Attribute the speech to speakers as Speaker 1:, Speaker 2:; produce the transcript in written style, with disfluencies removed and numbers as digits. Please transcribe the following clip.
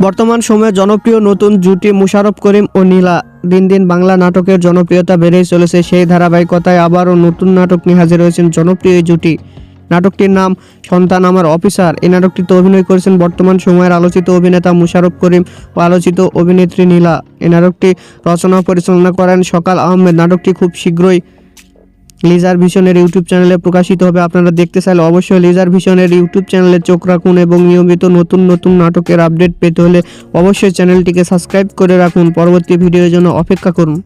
Speaker 1: বর্তমান সময়ে জনপ্রিয় নতুন জুটি মুশারফ করিম ও নীলা। দিন দিন বাংলা নাটকের জনপ্রিয়তা বেড়েই চলেছে। সেই ধারাবাহিকতায় আবারও নতুন নাটক নিয়ে হাজির হয়েছেন জনপ্রিয় এই জুটি। নাটকটির নাম সন্তান আমার অফিসার। এই নাটকটিতে অভিনয় করেছেন বর্তমান সময়ের আলোচিত অভিনেতা মুশারফ করিম ও আলোচিত অভিনেত্রী নীলা। এই নাটকটি রচনা ও পরিচালনা করেন সকাল আহমেদ। নাটকটি খুব শীঘ্রই লেজার ভিশনের ইউটিউব চ্যানেলে প্রকাশিত হবে। আপনারা দেখতে চাইলে অবশ্যই লেজার ভিশনের ইউটিউব চ্যানেলে চোখ রাখুন এবং নিয়মিত নতুন নতুন নাটকের আপডেট পেতে হলে অবশ্যই চ্যানেলটিকে সাবস্ক্রাইব করে রাখুন। পরবর্তী ভিডিওর জন্য অপেক্ষা করুন।